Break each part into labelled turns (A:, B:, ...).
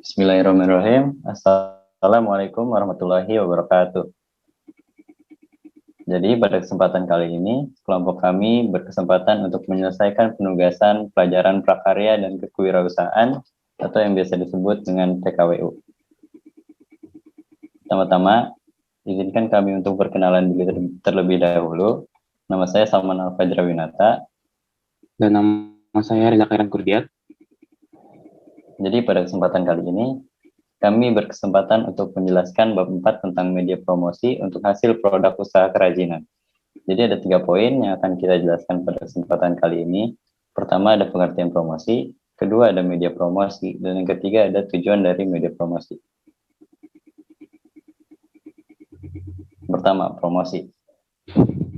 A: Bismillahirrahmanirrahim. Assalamualaikum warahmatullahi wabarakatuh. Jadi pada kesempatan kali ini, kelompok kami berkesempatan untuk menyelesaikan penugasan pelajaran prakarya dan kewirausahaan atau yang biasa disebut dengan PKWU. Pertama-tama, izinkan kami untuk perkenalan diri terlebih dahulu. Nama saya Salman Al-Fajrawinata.
B: Dan nama saya Reza Khairan Kurdiat.
A: Jadi pada kesempatan kali ini, kami berkesempatan untuk menjelaskan bab 4 tentang media promosi untuk hasil produk usaha kerajinan. Jadi ada 3 poin yang akan kita jelaskan pada kesempatan kali ini. Pertama ada pengertian promosi, kedua ada media promosi, dan yang ketiga ada tujuan dari media promosi. Pertama, promosi.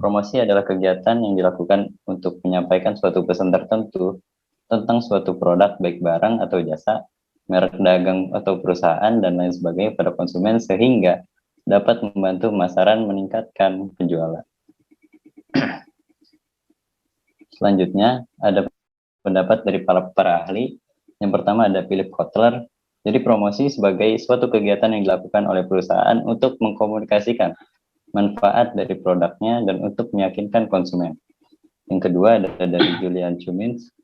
A: Promosi adalah kegiatan yang dilakukan untuk menyampaikan suatu pesan tertentu tentang suatu produk baik barang atau jasa, merek dagang atau perusahaan, dan lain sebagainya pada konsumen sehingga dapat membantu pemasaran meningkatkan penjualan. Selanjutnya ada pendapat dari para ahli. Yang pertama ada Philip Kotler. Jadi promosi sebagai suatu kegiatan yang dilakukan oleh perusahaan untuk mengkomunikasikan manfaat dari produknya dan untuk meyakinkan konsumen. Yang kedua ada dari Julian Cummins.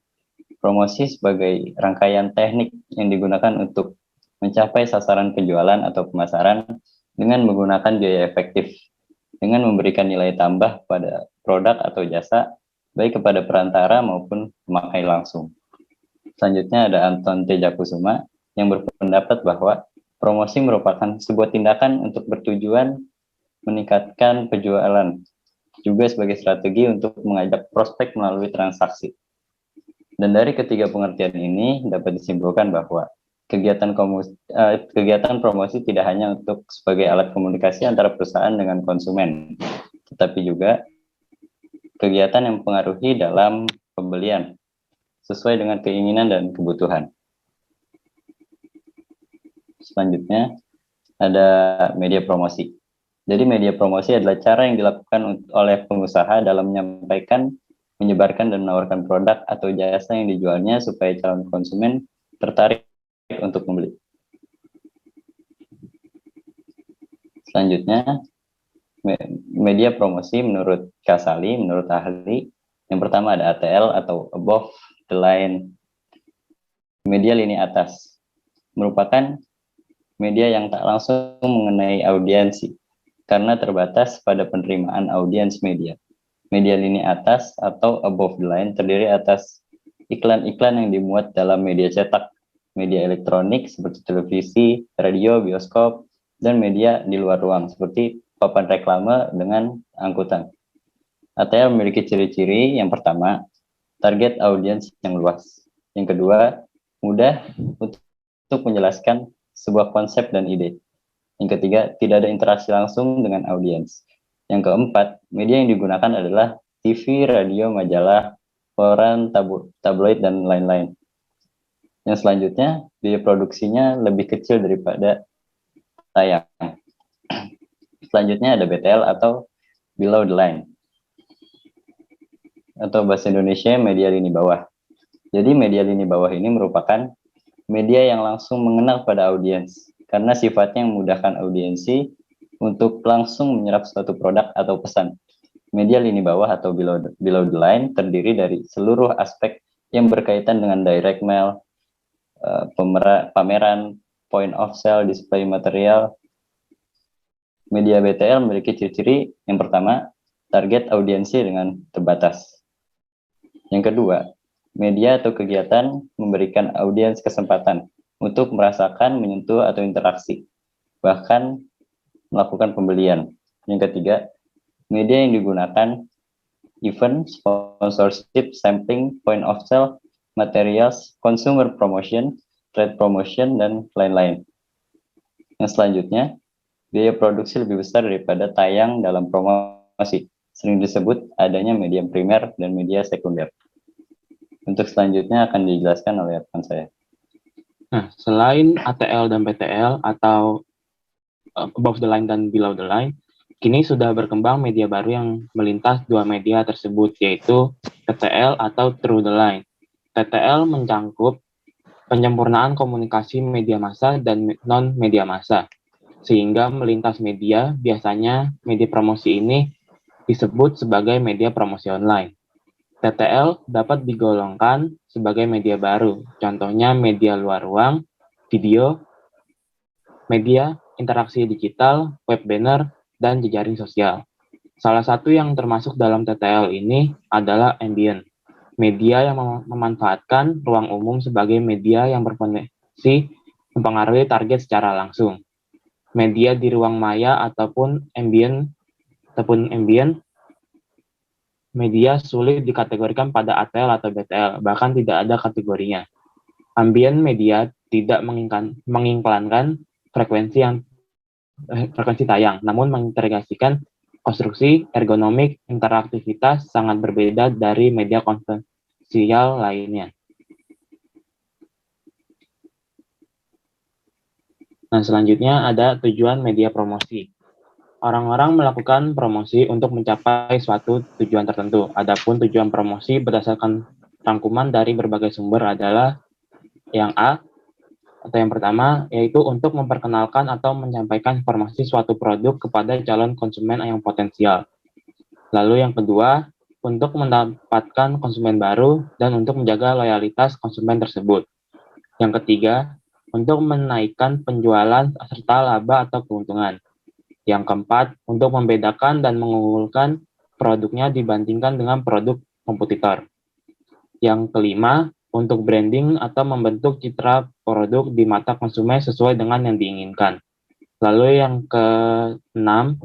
A: Promosi sebagai rangkaian teknik yang digunakan untuk mencapai sasaran penjualan atau pemasaran dengan menggunakan biaya efektif, dengan memberikan nilai tambah pada produk atau jasa, baik kepada perantara maupun pemakai langsung. Selanjutnya ada Anton Tejakusuma yang berpendapat bahwa promosi merupakan sebuah tindakan untuk bertujuan meningkatkan penjualan, juga sebagai strategi untuk mengajak prospek melalui transaksi. Dan dari ketiga pengertian ini dapat disimpulkan bahwa kegiatan promosi tidak hanya untuk sebagai alat komunikasi antara perusahaan dengan konsumen, tetapi juga kegiatan yang mempengaruhi dalam pembelian sesuai dengan keinginan dan kebutuhan. Selanjutnya ada media promosi. Jadi media promosi adalah cara yang dilakukan oleh pengusaha dalam menyampaikan, menyebarkan dan menawarkan produk atau jasa yang dijualnya supaya calon konsumen tertarik untuk membeli. Selanjutnya, media promosi menurut Kasali, menurut ahli, yang pertama ada ATL atau above the line, media lini atas, merupakan media yang tak langsung mengenai audiensi karena terbatas pada penerimaan audiens media. Media lini atas atau above the line terdiri atas iklan-iklan yang dimuat dalam media cetak, media elektronik seperti televisi, radio, bioskop, dan media di luar ruang seperti papan reklame dengan angkutan. ATL memiliki ciri-ciri. Yang pertama, target audiens yang luas. Yang kedua, mudah untuk menjelaskan sebuah konsep dan ide. Yang ketiga, tidak ada interaksi langsung dengan audiens. Yang keempat, media yang digunakan adalah TV, radio, majalah, koran, tabloid, dan lain-lain. Yang selanjutnya, biaya produksinya lebih kecil daripada tayang. Selanjutnya ada BTL atau below the line. Atau bahasa Indonesia media lini bawah. Jadi media lini bawah ini merupakan media yang langsung mengena pada audiens karena sifatnya memudahkan audiensi untuk langsung menyerap suatu produk atau pesan. Media lini bawah atau below the line terdiri dari seluruh aspek yang berkaitan dengan direct mail, pameran, point of sale, display material. Media BTL memiliki ciri-ciri. Yang pertama, target audiensi dengan terbatas. Yang kedua, media atau kegiatan memberikan audiens kesempatan untuk merasakan, menyentuh, atau interaksi, bahkan melakukan pembelian. Yang ketiga, media yang digunakan event, sponsorship, sampling, point of sale, materials, consumer promotion, trade promotion, dan lain-lain. Yang selanjutnya, biaya produksi lebih besar daripada tayang dalam promosi. Sering disebut adanya media primer dan media sekunder. Untuk selanjutnya akan dijelaskan oleh rekan saya.
B: Nah, selain ATL dan PTL atau above the line dan below the line, kini sudah berkembang media baru yang melintas dua media tersebut, yaitu TTL atau through the line. TTL mencangkup penyempurnaan komunikasi media massa dan non-media massa, sehingga melintas media, biasanya media promosi ini disebut sebagai media promosi online. TTL dapat digolongkan sebagai media baru, contohnya media luar ruang, video, media, interaksi digital, web banner, dan jejaring sosial. Salah satu yang termasuk dalam TTL ini adalah ambient, media yang memanfaatkan ruang umum sebagai media yang berpotensi mempengaruhi target secara langsung. Media di ruang maya ataupun ambient, media sulit dikategorikan pada ATL atau BTL, bahkan tidak ada kategorinya. Ambient media tidak mengiklankan frekuensi tayang, namun mengintegrasikan konstruksi, ergonomik, interaktivitas sangat berbeda dari media konvensional lainnya. Nah, selanjutnya ada tujuan media promosi. Orang-orang melakukan promosi untuk mencapai suatu tujuan tertentu. Adapun tujuan promosi berdasarkan rangkuman dari berbagai sumber adalah yang A, atau yang pertama, yaitu untuk memperkenalkan atau menyampaikan informasi suatu produk kepada calon konsumen yang potensial. Lalu yang kedua, untuk mendapatkan konsumen baru dan untuk menjaga loyalitas konsumen tersebut. Yang ketiga, untuk menaikkan penjualan serta laba atau keuntungan. Yang keempat, untuk membedakan dan mengunggulkan produknya dibandingkan dengan produk kompetitor. Yang kelima, untuk branding atau membentuk citra produk di mata konsumen sesuai dengan yang diinginkan. Lalu yang keenam,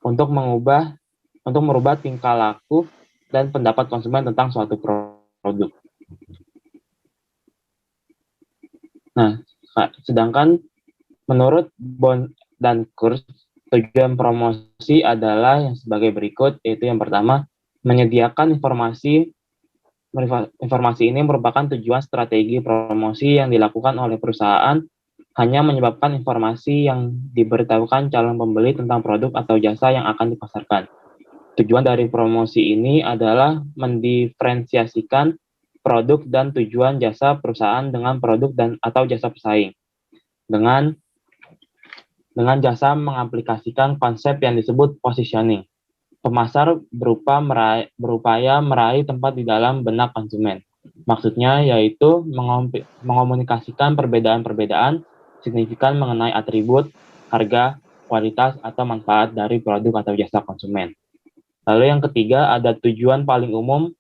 B: untuk merubah tingkah laku dan pendapat konsumen tentang suatu produk. Nah, sedangkan menurut Bond dan Kurz, tujuan promosi adalah yang sebagai berikut, yaitu yang pertama, menyediakan informasi ini merupakan tujuan strategi promosi yang dilakukan oleh perusahaan, hanya menyebabkan informasi yang diberitahukan calon pembeli tentang produk atau jasa yang akan dipasarkan. Tujuan dari promosi ini adalah mendiferensiasikan produk dan tujuan jasa perusahaan dengan produk atau jasa pesaing. Dengan jasa mengaplikasikan konsep yang disebut positioning. Pemasar berupaya meraih tempat di dalam benak konsumen. Maksudnya yaitu mengomunikasikan perbedaan-perbedaan signifikan mengenai atribut, harga, kualitas, atau manfaat dari produk atau jasa konsumen. Lalu yang ketiga ada tujuan paling umum,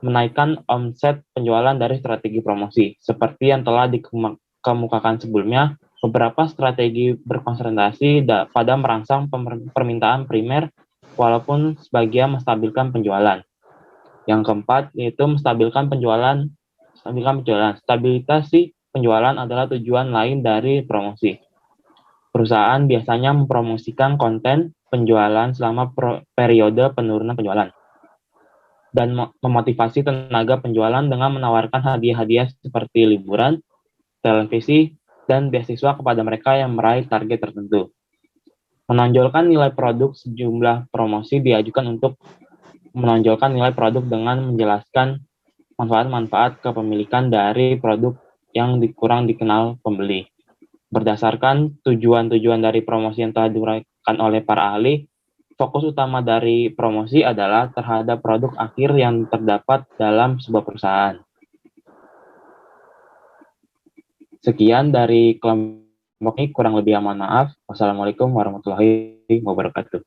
B: menaikkan omset penjualan dari strategi promosi. Seperti yang telah dikemukakan sebelumnya, beberapa strategi berkonsentrasi pada merangsang permintaan primer, walaupun sebagian menstabilkan penjualan. Yang keempat yaitu menstabilkan penjualan. Stabilisasi penjualan adalah tujuan lain dari promosi. Perusahaan biasanya mempromosikan konten penjualan selama periode penurunan penjualan dan memotivasi tenaga penjualan dengan menawarkan hadiah-hadiah seperti liburan, televisi, dan beasiswa kepada mereka yang meraih target tertentu. Menonjolkan nilai produk, sejumlah promosi diajukan untuk menonjolkan nilai produk dengan menjelaskan manfaat-manfaat kepemilikan dari produk yang kurang dikenal pembeli. Berdasarkan tujuan-tujuan dari promosi yang telah diuraikan oleh para ahli, fokus utama dari promosi adalah terhadap produk akhir yang terdapat dalam sebuah perusahaan. Sekian dari kelompok ini, kurang lebih mohon maaf. Wassalamualaikum warahmatullahi wabarakatuh.